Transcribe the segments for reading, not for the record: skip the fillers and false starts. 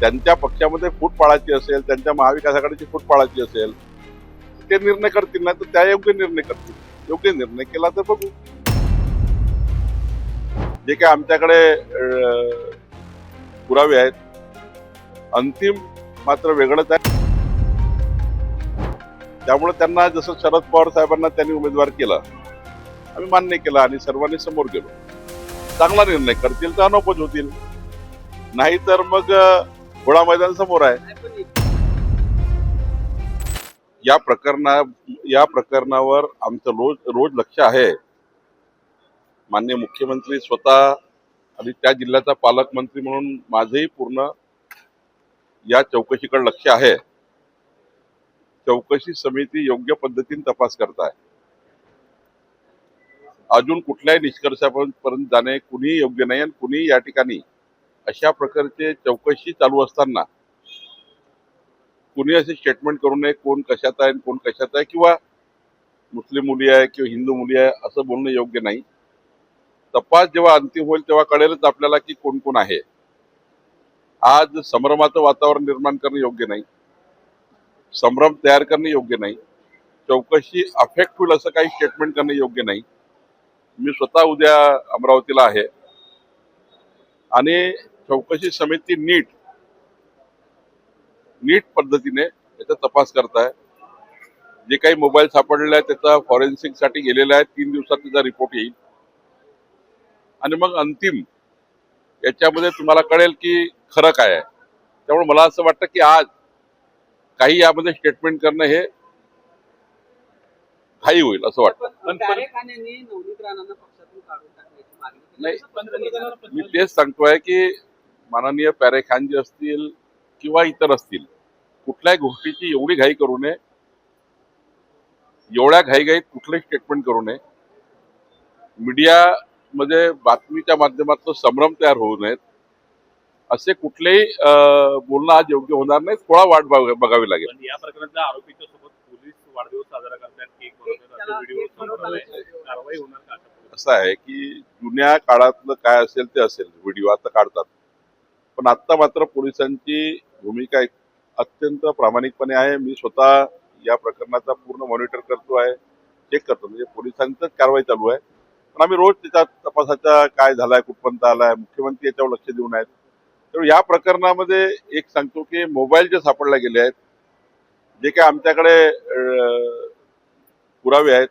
त्यांच्या पक्षामध्ये फूट पाळायची असेल, त्यांच्या महाविकास आघाडीची फूट पाळायची असेल, ते निर्णय करतील, नाही तर त्या योग्य निर्णय करतील. योग्य निर्णय केला तर बघू. जे काही आमच्याकडे पुरावे आहेत, अंतिम मात्र वेगळंच आहे. त्यामुळे त्यांना जसं शरद पवार साहेबांना त्यांनी उमेदवार केला, आम्ही मान्य केला आणि सर्वांनी समोर गेलो. चांगला निर्णय करतील तर अनोपज होतील, नाही तर मग घोडा मैदान समोर आहे. या प्रकरणावर आमचं रोज लक्ष आहे. माननीय मुख्यमंत्री स्वतः आणि त्या जिल्ह्याचा पालकमंत्री म्हणून माझंही पूर्ण या चौकशीकडे लक्ष आहे. चौकशी समिती योग्य पद्धतीने तपास करत आहे. अजून कुठल्याही निष्कर्षापर्यंत जाणे कुणीही योग्य नाही आणि कुणीही या ठिकाणी अशा प्रकारचे चौकशी चालू असताना कुणी असे स्टेटमेंट करू नये, कोण कशात आहे कोण कशात आहे, किंवा मुस्लिम मुली आहे किंवा हिंदू मुली आहे असं बोलणं योग्य नाही. तपास जेव्हा अंतिम होईल तेव्हा कळेलच आपल्याला की कोण कोण आहे. आज संभ्रमाचं वातावरण निर्माण करणे योग्य नाही, संभ्रम तयार करणे योग्य नाही, चौकशी अफेक्ट होईल असं काही स्टेटमेंट करणे योग्य नाही. मी स्वतः उद्या अमरावतीला आहे आणि चौकशी समिती नीट पद्धतीने याचा तपास करताय. जे काही मोबाईल सापडलेला आहे त्याचा फॉरेन्सिक साठी गेलेला आहे. 3 दिवसात त्याचा रिपोर्ट येईल आणि मग अंतिम याच्यामध्ये तुम्हाला कळेल की खरं काय आहे. त्यामुळे मला असं वाटतं की आज काही यामध्ये स्टेटमेंट करणं हे घाई होईल असं वाटतं. नाही, मी तेच सांगतोय की माननीय पॅरे खान जे असतील किंवा इतर असतील, कुठल्याही गोष्टीची एवढी घाई करू नये, एवढ्या घाईघाईत कुठलंही स्टेटमेंट करू नये. मीडियामध्ये बातमीच्या माध्यमातून संभ्रम तयार होऊ नयेत, असे कुठलेही बोलणं आज योग्य होणार नाही. थोडा वाट बघावी लागेल. या प्रकरणातल्या आरोपीच्या सोबत पोलीस वाढदिवस साजरा करतात, केक बनवतात, कारवाई होणार का? असं आहे की जुन्या काळातलं काय असेल ते असेल, व्हिडिओ आता काढतात, पण आता मात्र पोलिसांची भूमिका अत्यंत प्रामाणिकपणे आहे. मी स्वतः या प्रकरणाचा पूर्ण मॉनिटर करतो आहे, चेक करतो, म्हणजे पोलिसांचीच कारवाई चालू आहे. पण आम्ही रोज त्याच्या तपासाचा काय झालाय, कुठपर्यंत आलाय, मुख्यमंत्री याच्यावर लक्ष देऊन आहेत. तर या प्रकरणामध्ये एक सांगतो की मोबाईल जे सापडले गेले आहेत, जे काही आमच्याकडे पुरावे आहेत,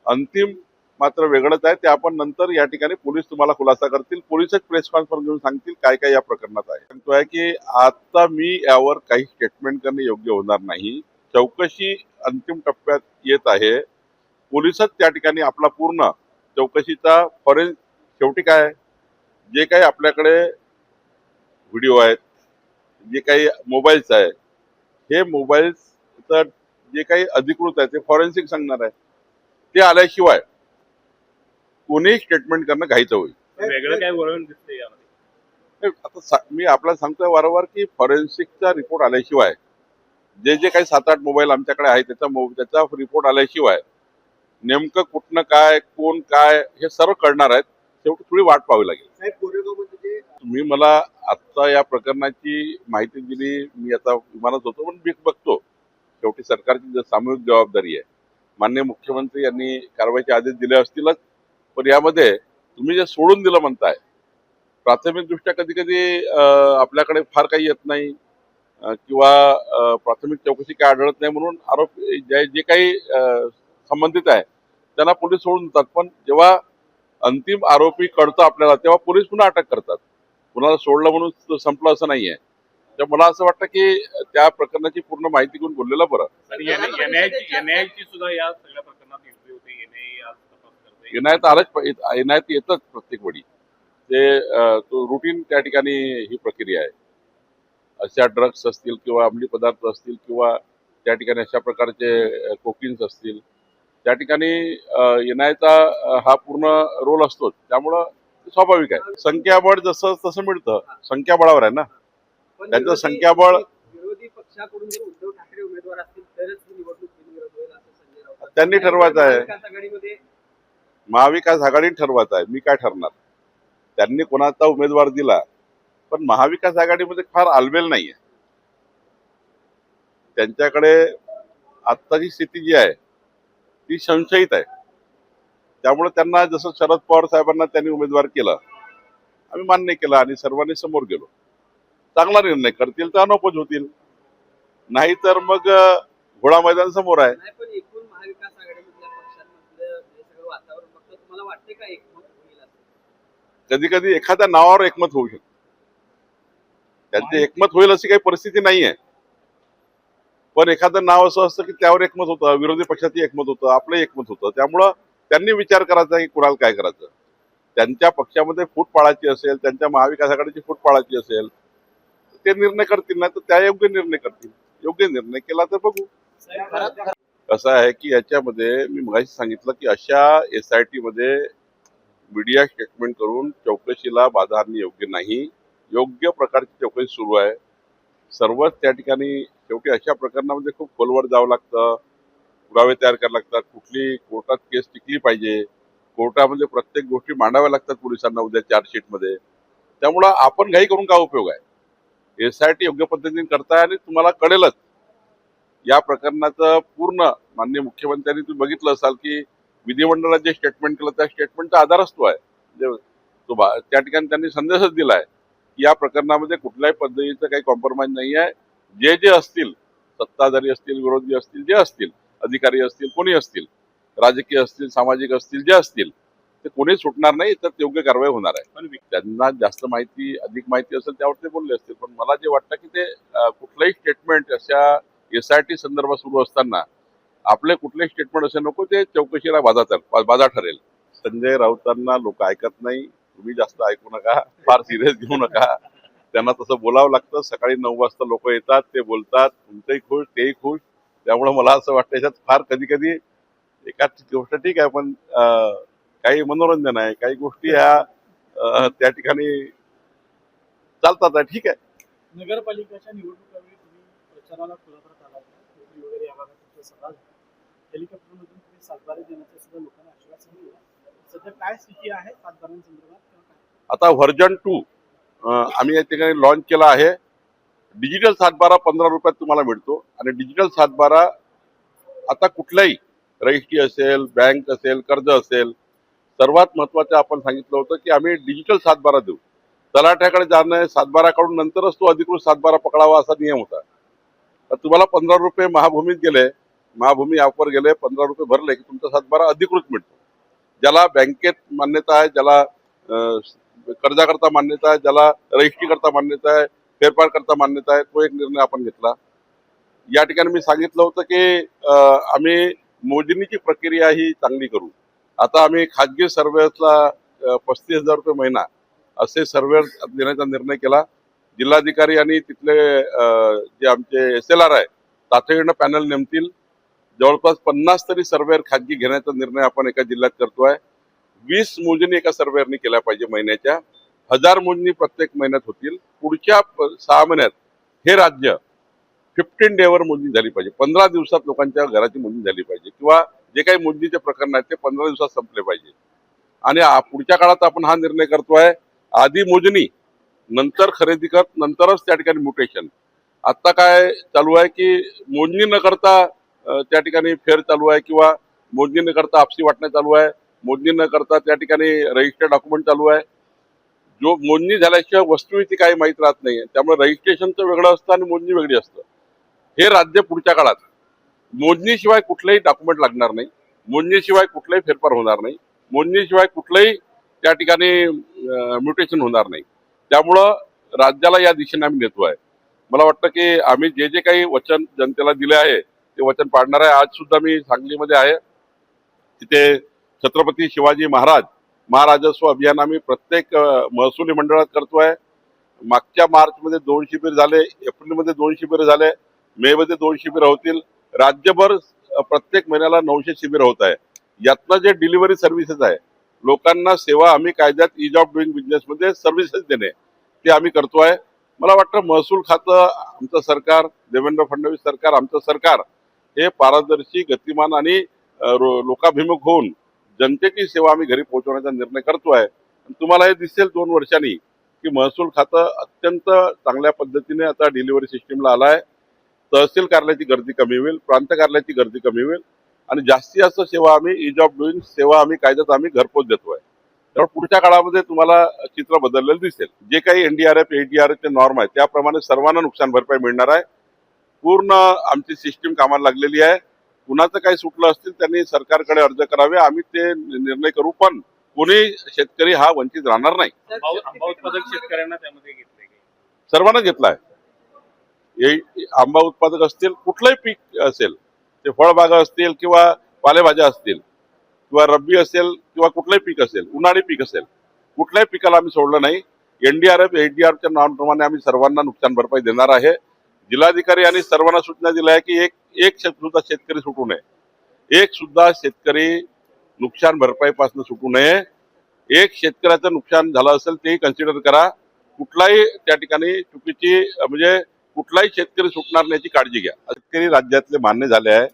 अंतिम मात्र वेगळंच आहे. ते आपण नंतर या ठिकाणी पोलीस तुम्हाला खुलासा करतील. पोलीसच प्रेस कॉन्फरन्स घेऊन सांगतील काय काय या प्रकरणात आहे. सांगतोय की आता मी यावर काही स्टेटमेंट करणे योग्य होणार नाही. चौकशी अंतिम टप्प्यात येत आहे. पोलीसच त्या ठिकाणी आपला पूर्ण चौकशीचा शेवटी काय, जे काही आपल्याकडे व्हिडिओ आहेत, जे काही मोबाईल्स आहे, हे मोबाईल्स जे काही अधिकृत आहे ते फॉरेन्सिक सांगणार आहे. ते आल्याशिवाय कोणीही स्टेटमेंट करणं घाईचं होईल. वेगळं काय वळण दिसतंय यामध्ये? आता मी आपल्याला सांगतोय वारंवार की फॉरेन्सिकचा रिपोर्ट आल्याशिवाय, जे काही 7-8 मोबाईल आमच्याकडे आहे त्याचा रिपोर्ट आल्याशिवाय नेमकं कुठनं काय, कोण काय, हे सर्व कळणार आहेत. शेवटी थोडी वाट पाहावी लागेल. तुम्ही मला आता या प्रकरणाची माहिती दिली, मी आता विमानात होतो, पण मी बघतो शेवटी सरकारची सामूहिक जबाबदारी आहे. माननीय मुख्यमंत्री यांनी कारवाईचे आदेश दिले असतीलच, पण यामध्ये तुम्ही जे सोडून दिलं म्हणताय, प्राथमिक दृष्ट्या कधी कधी आपल्याकडे फार काही येत नाही किंवा प्राथमिक चौकशी काय आढळत नाही, म्हणून आरोप जे काही संबंधित आहे त्यांना पोलीस सोडून देतात. पण जेव्हा अंतिम आरोपी कळतं आपल्याला, तेव्हा पोलीस पुन्हा अटक करतात. कुणाला सोडलं म्हणून संपलं असं नाहीये. तर मला असं वाटतं की त्या प्रकरणाची पूर्ण माहिती घेऊन बोललेलं बरं. एनआयची सुद्धा या सगळ्या प्रकरणात एंट्री होते. एनआय येतच प्रत्येक वेळी. ते तो रुटीन त्या ठिकाणी ही प्रक्रिया आहे. अशा ड्रग्स असतील किंवा अंमली पदार्थ असतील किंवा त्या ठिकाणी अशा प्रकारचे कोकिन्स असतील, त्या ठिकाणी एनआयचा हा पूर्ण रोल असतो. त्यामुळं स्वाभाविक आहे. संख्याबळ जसं तसं मिळतं, संख्याबळावर आहे ना. त्यांचं संख्याबळ विरोधी पक्षाकडून जर उद्धव ठाकरे उमेदवार असतील तरच ही निवडणूक बिनविरोध होईल असं संजय राऊत त्यांनी ठरवायचं आहे. आघाडीमध्ये महाविकास आघाडीने ठरवायचं आहे. मी काय ठरणार? त्यांनी कोणाचा उमेदवार दिला पण महाविकास आघाडीमध्ये फार आलबेल नाहीये. त्यांच्याकडे आत्ताची स्थिती जी आहे ती संशयित आहे. त्यामुळे त्यांना जसं शरद पवार साहेबांना त्यांनी उमेदवार केला, आम्ही मान्य केला आणि सर्वांनी समोर गेलो. चांगला निर्णय करतील तर अनोपज होतील, नाही तर मग घोडा मैदान समोर आहे. नाही, पण एकूण महाविकास आघाडीमधल्या पक्षांमधलं हे सगळं वातावरण बघता तुम्हाला वाटते का एकमत होईल असं? कधी कधी एखाद्या नावावर एकमत होऊ शकतं. त्यांचे एकमत होईल अशी काही परिस्थिती नाहीये. पण एखादं नाव असं असतं की त्यावर एकमत होतं, विरोधी पक्षाची एकमत होतं, आपलं एकमत होतं. त्यामुळं त्यांनी विचार करायचा की कुणाला काय करायचं. त्यांच्या पक्षामध्ये फूट पाळायची असेल, त्यांच्या महाविकास आघाडीची फूट पाळायची असेल, ते निर्णय करतील, नाही तर त्या योग्य निर्णय करतील. योग्य निर्णय केला तर बघू. कसं आहे की याच्यामध्ये मी मगाशी सांगितलं की अशा SIT मध्ये मीडिया स्टेटमेंट करून चौकशीला बाधा आणणे योग्य नाही. योग्य प्रकारची चौकशी सुरू आहे. सर्वच त्या ठिकाणी शेवटी अशा प्रकरणामध्ये खूप खोलवर जावं लागतं, पुरावे तयार करावे लागतात, कुठली कोर्टात केस टिकली पाहिजे, कोर्टामध्ये प्रत्येक गोष्टी मांडाव्या लागतात पोलिसांना उद्या चार्जशीटमध्ये. त्यामुळं आपण घाई करून काय उपयोग आहे. SIT योग्य पद्धतीने करताय आणि तुम्हाला कळेलच या प्रकरणाचं पूर्ण. माननीय मुख्यमंत्र्यांनी तुम्ही बघितलं असाल की विधिमंडळात जे स्टेटमेंट केलं त्या स्टेटमेंटचा आधारच तो आहे. त्या ठिकाणी त्यांनी संदेशच दिलाय की या प्रकरणामध्ये कुठल्याही पद्धतीचं काही कॉम्प्रोमाइज नाही आहे. जे जे असतील, सत्ताधारी असतील, विरोधी असतील, जे असतील, अधिकारी असतील, कोणी असतील, राजकीय असतील, सामाजिक असतील, जे असतील, ते कोणी सुटणार नाही, तर योग्य कारवाई होणार आहे. पण त्यांना जास्त माहिती, अधिक माहिती असेल त्यावर ते बोलले असतील. पण मला जे वाटतं की ते कुठलंही स्टेटमेंट अशा SIT संदर्भात सुरू असताना आपले कुठलेही स्टेटमेंट असे नको ते चौकशीला बाधा ठरेल. संजय राऊतांना लोक ऐकत नाही. तुम्ही जास्त ऐकू नका, फार सिरियस घेऊ नका. त्यांना तसं बोलावं लागतं. सकाळी 9 वाजता लोक येतात, ते बोलतात, तुमचंही खुश, तेही खुश. त्यामुळे मला असं वाटतं याच्यात फार कधी कधी एकाच गोष्ट ठीक आहे, पण काही मनोरंजन आहे, काही गोष्टी ह्या त्या ठिकाणी चालतात आहे, ठीक आहे. नगरपालिकेच्या निवडणुकावेळी तुम्ही प्रचाराला खुलासा आला होता. नोकरी वगैरे या भागात तुमचा सभा झाला. हेलिकॉप्टरमधून तुम्ही सातबारे देण्याचं सुद्धा लोकांना आश्वासन दिलं. सध्या काय स्थिती आहे सातबाऱ्यांसंदर्भात किंवा काय? आता व्हर्जन 2 आम्ही या ठिकाणी लॉन्च केला आहे. डिजिटल सातबारा 15 रुपयात तुम्हाला मिळतो. आणि डिजिटल सातबारा आता कुठलाही रजिस्ट्री असेल, बँक असेल, कर्ज असेल, सर्वात महत्वाचं आपण सांगितलं होतं की आम्ही डिजिटल सातबारा देऊ. तलाठ्याकडे जाणं, सातबारा काढून नंतरच तो अधिकृत सातबारा पकडावा असा नियम होता. तर तुम्हाला 15 रुपये महाभूमीत गेले, महाभूमी ॲपवर गेले, 15 रुपये भरले की तुमचा सातबारा अधिकृत मिळतो. ज्याला बँकेत मान्यता आहे, ज्याला कर्जाकरता मान्यता आहे, ज्याला रजिस्ट्री करता मान्यता आहे, फेरफार करता मान्यता आहे, तो एक निर्णय आपण घेतला. या ठिकाणी मी सांगितलं होतं की आम्ही मोजणीची प्रक्रिया ही चांगली करू. आता आम्ही खाजगी सर्व्हेला 35,000 रुपये महिना असे सर्व्हे देण्याचा निर्णय केला. जिल्हाधिकारी आणि तिथले जे आमचे SLR आहे तातडीनं पॅनल नेमतील. जवळपास 50 तरी सर्व्हेअर खाजगी घेण्याचा निर्णय आपण एका जिल्ह्यात करतोय. 20 मोजणी एका सर्व्हेअरनी केल्या पाहिजे महिन्याच्या. 1000 मोजणी प्रत्येक महिन्यात होतील. पुढच्या 6 महिन्यात हे राज्य 15 डेवर मोजणी झाली पाहिजे. 15 दिवसात लोकांच्या घराची मोजणी झाली पाहिजे, किंवा जे काही मोजणीचे प्रकरण आहेत ते 15 दिवसात संपले पाहिजे. आणि पुढच्या काळात आपण हा निर्णय करतोय, आधी मोजणी, नंतर खरेदी खत, नंतरच त्या ठिकाणी म्युटेशन. आता काय चालू आहे की मोजणी न करता त्या ठिकाणी फेर चालू आहे, किंवा मोजणी न करता आपसी वाटणे चालू आहे, मोजणी न करता त्या ठिकाणी रजिस्टर डॉक्युमेंट चालू आहे. जो मोजणी झाल्याशिवाय वस्तू ती काही माहीत राहत नाही. त्यामुळे रजिस्ट्रेशनचं वेगळं असतं आणि मोजणी वेगळी असतं. हे राज्य पुढच्या काळात मोजणीशिवाय कुठलेही डॉक्युमेंट लागणार नाही, मोजणीशिवाय कुठलाही फेरफार होणार नाही, मोजणीशिवाय कुठलंही त्या ठिकाणी म्युटेशन होणार नाही. त्यामुळं राज्याला या दिशेने आम्ही नेतो आहे. मला वाटतं की आम्ही जे जे काही वचन जनतेला दिले आहे ते वचन पाळणार आहे. आज सुद्धा मी सांगलीमध्ये आहे. तिथे छत्रपती शिवाजी महाराजस्व अभियान आम्ही प्रत्येक महसुली मंडळात करतोय. मागच्या मार्चमध्ये 2 शिबिर झाले, एप्रिलमध्ये 2 शिबिर झाले, मे मध्ये 2 शिबिर होतील. राज्यभर प्रत्येक महिन्याला 900 शिबिर होत आहे. यातनं जे डिलिव्हरी सर्व्हिसेस आहे, लोकांना सेवा आम्ही कायद्यात ईज ऑफ डुईंग बिझनेस मध्ये सर्व्हिसेस देणे, ते आम्ही करतोय. मला वाटतं महसूल खातं आमचं सरकार, देवेंद्र फडणवीस सरकार, आमचं सरकार हे पारदर्शी, गतिमान आणि लोकाभिमुख होऊन जनतेची सेवा आम्ही घरी पोहोचवण्याचा निर्णय करतोय. तुम्हाला हे दिसेल 2 वर्षांनी की महसूल खातं अत्यंत चांगल्या पद्धतीने आता डिलिव्हरी सिस्टीमला आला आहे. तहसील कार्यालयाची गर्दी कमी होईल, प्रांत कार्यालयाची गर्दी कमी होईल आणि जास्तीत जास्त सेवा आम्ही इज ऑफ डुईंग सेवा आम्ही कायद्यात आम्ही घरपोच देतोय. तर पुढच्या काळामध्ये तुम्हाला चित्र बदललेलं दिसेल. जे काही एनडीआरएफ एडीआरएफचे नॉर्म आहे त्याप्रमाणे सर्वांना नुकसान भरपाई मिळणार आहे. पूर्ण आमची सिस्टीम कामाला लागलेली आहे. कुणाचं काही सुटलं असतील त्यांनी सरकारकडे अर्ज करावे, आम्ही ते निर्णय करू. पण कोणी शेतकरी हा वंचित राहणार नाही. आंबा उत्पादक शेतकऱ्यांना त्यामध्ये घेतले सर्वांना घेतलाय. आंबा उत्पादक असतील, कुठलंही पीक असेल, ते फळबागा असतील किंवा पालेभाज्या असतील किंवा रब्बी असेल किंवा कुठलंही पीक असेल, उन्हाळी पीक असेल, कुठल्याही पिकाला आम्ही सोडलं नाही. एनडीआरएफ एडीआरएफच्या नॉर्मप्रमाणे आम्ही सर्वांना नुकसान भरपाई देणार आहे. जिल्हाधिकारी यांनी सर्वांना सूचना दिल्या आहे की एक सुद्धा शेतकरी सुटू नये. एक सुद्धा शेतकरी नुकसान भरपाईपासून सुटू नये. एक शेतकऱ्याचं नुकसान झालं असेल तेही कन्सिडर करा. कुठलाही त्या ठिकाणी चुकीची म्हणजे कुठलाही शेतकरी सुटणार नाही याची काळजी घ्या. शेतकरी राज्यातले मान्य झाले आहे.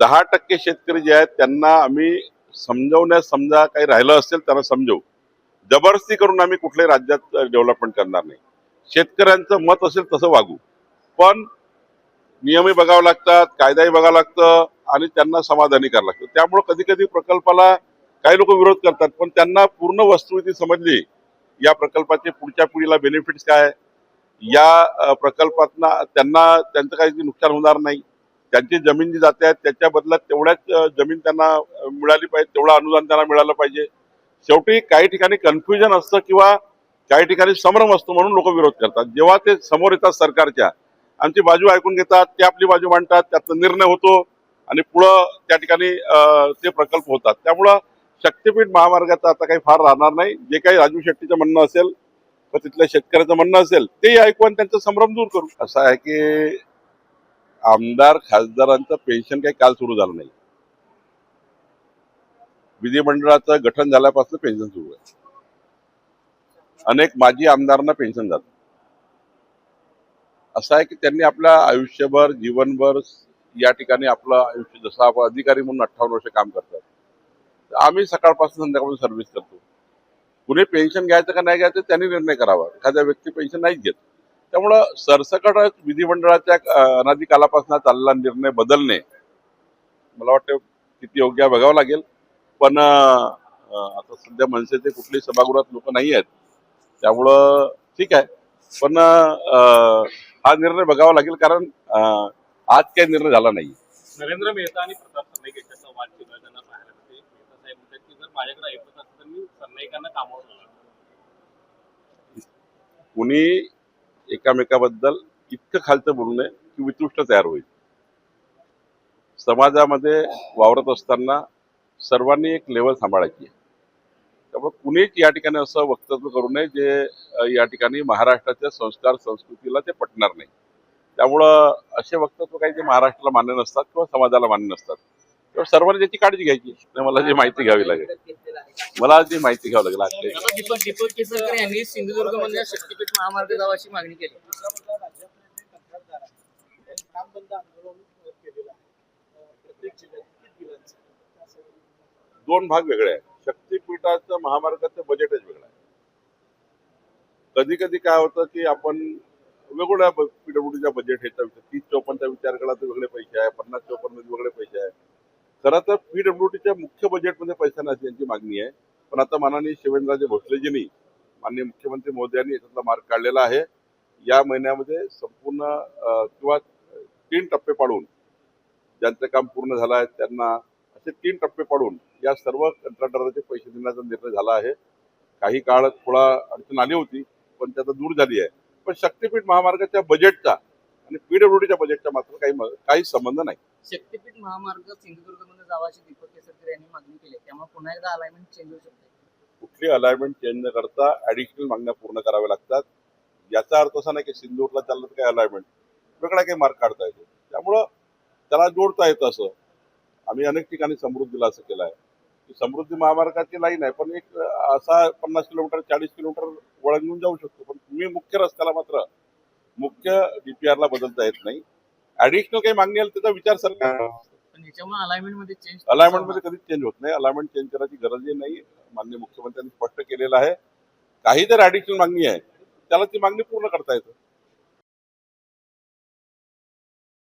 10% शेतकरी जे आहेत त्यांना आम्ही समजवण्यास, समजा काही राहिलं असेल त्यांना समजवू. जबरदस्ती करून आम्ही कुठल्याही राज्यात डेव्हलपमेंट करणार नाही. शेतकऱ्यांचं मत असेल तसं वागू, पण नियमही बघावं लागतात, कायदाही बघावं लागतं आणि त्यांना समाधानी करावं लागतं. त्यामुळे कधी कधी प्रकल्पाला काही लोक विरोध करतात, पण त्यांना पूर्ण वस्तुस्थिती समजली, या प्रकल्पाचे पुढच्या पिढीला बेनिफिट्स काय, या प्रकल्पातनं त्यांचं काही नुकसान होणार नाही, त्यांची जमीन जी जाते त्याच्या बदल्यात तेवढ्याच जमीन त्यांना मिळाली पाहिजे, तेवढं अनुदान त्यांना मिळालं पाहिजे. शेवटी काही ठिकाणी कन्फ्युजन असतं किंवा काही ठिकाणी संभ्रम असतो म्हणून लोक विरोध करतात. जेव्हा ते समोर येतात सरकारच्या, आमची बाजू ऐकून घेतात, ते आपली बाजू मांडतात, त्याचा निर्णय होतो आणि पुढं त्या ठिकाणी ते प्रकल्प होतात. त्यामुळं शक्तीपीठ महामार्गाचा आता काही फार राहणार नाही. जे काही राजू शेट्टीचं म्हणणं असेल व तिथल्या शेतकऱ्याचं म्हणणं असेल ते ऐकून त्यांचं संभ्रम दूर करू. असं आहे की आमदार खासदारांचं पेन्शन काही काल सुरू झालं नाही. विधिमंडळाचं गठन झाल्यापासून पेन्शन सुरू आहे. अनेक माजी आमदारांना पेन्शन जातं. असं आहे की त्यांनी आपल्या आयुष्यभर जीवनभर या ठिकाणी आपलं आयुष्य, जसं आपण अधिकारी म्हणून 58 वर्ष काम करतात, आम्ही सकाळपासून संध्याकाळपासून सर्व्हिस करतो. कुणी पेन्शन घ्यायचं का नाही घ्यायचं त्यांनी निर्णय करावा. एखाद्या व्यक्ती पेन्शन नाहीच घेत. त्यामुळं सरसकट विधिमंडळाच्या अनादी कालापासून चाललेला निर्णय बदलणे मला वाटतं किती योग्य आहे बघावं लागेल. पण आता सध्या मनसेचे कुठल्याही सभागृहात लोक नाही आहेत, त्यामुळं ठीक आहे. पण हा निर्णय बघावा लागेल, कारण आज काही निर्णय झाला नाही. नरेंद्र मेहता आणि प्रताप सरनाईक यांचा वाद चिघळताना पाहायला मिळते. मेहता साहेब म्हणतात की जर माझ्याकडे ऐकत असेल तर मी सरनाईकांना कामावर लावणार. कुणी एकामेकाबद्दल इतकं खालचं बोलू नये की वितुष्ट तयार होईल. समाजामध्ये वावरत असताना सर्वांनी एक लेवल सांभाळायची आहे. त्यामुळे कुणीच या ठिकाणी असं वक्तव्य करू नये जे या ठिकाणी महाराष्ट्राच्या संस्कार संस्कृतीला ते पटणार नाही. त्यामुळं असे वक्तव्य काही जे महाराष्ट्राला मान्य नसतात किंवा समाजाला मान्य नसतात, तेव्हा सर्वांनी त्याची काळजी घ्यायची. मला जी माहिती घ्यावी लागेल, मला जी माहिती घ्यावी लागेल. दीपक केसरकर यांनी सिंधुदुर्ग मध्ये शक्तीपीठ महामार्ग जावाची मागणी केली. दोन भाग वेगळे आहेत. शक्तीपीठाचं महामार्गाचं बजेटच वेगळं आहे. कधी कधी काय होतं की आपण वेगवेगळ्या पीडब्ल्यूडीच्या बजेट ह्याचा 30-54चा विचार केला तर वेगळे पैसे आहे, 50-54 मध्ये वेगळे पैसे आहे. खरं तर पीडब्ल्यूडीच्या मुख्य बजेटमध्ये पैसा नाही यांची मागणी आहे. पण आता माननीय शिवेंद्रराजे भोसलेजींनी, माननीय मुख्यमंत्री महोदयांनी याच्यातला मार्ग काढलेला आहे. या महिन्यामध्ये संपूर्ण किंवा 3 टप्पे पाडून ज्यांचं काम पूर्ण झालं आहे त्यांना असे 3 टप्पे पाडून या सर्व कंत्राटदाराचे पैसे देण्याचा निर्णय झाला आहे. काही काळ थोडा अडचण आली होती, पण त्याचा दूर झाली आहे. पण शक्तीपीठ महामार्गाच्या बजेटचा आणि पीडब्ल्यूडीच्या बजेटचा मात्र काही संबंध नाही. शक्तीपीठ महामार्ग सिंधुदुर्ग मध्ये जावाची दीपक केसरकर यांनी मागणी केली, त्यामुळे पुन्हा एकदा अलाइनमेंट चेंज होऊ शकते. कुठली अलाइनमेंट चेंज न करता ऍडिशनल मागण्या पूर्ण कराव्या लागतात. याचा अर्थ असा नाही की सिंधूरला चाललं तर काही अलाइनमेंट वेगळा काही मार्ग काढता येतो. त्यामुळं त्याला जोडता येतं. असं आम्ही अनेक ठिकाणी समृद्धीला असं केलं आहे की समृद्धी महामार्गाची लाईन आहे, पण एक असा 50 किलोमीटर 40 किलोमीटर वळंगून जाऊ शकतो. पण तुम्ही मुख्य रस्त्याला मात्र मुख्य डीपीआरला बदलता येत नाही. ऍडिशनल काही मागणी आली त्याचा विचार सरकार, पण याच्यामुळे अलाइनमेंट मध्ये चेंज अलाइनमेंट मध्ये कधीच चेंज होत नाही. अलाइनमेंट चेंज करायची गरजही नाही. माननीय मुख्यमंत्र्यांनी स्पष्ट केलेलं आहे. काही जर ऍडिशनल मागणी आहे त्याला ती मागणी पूर्ण करता येतं.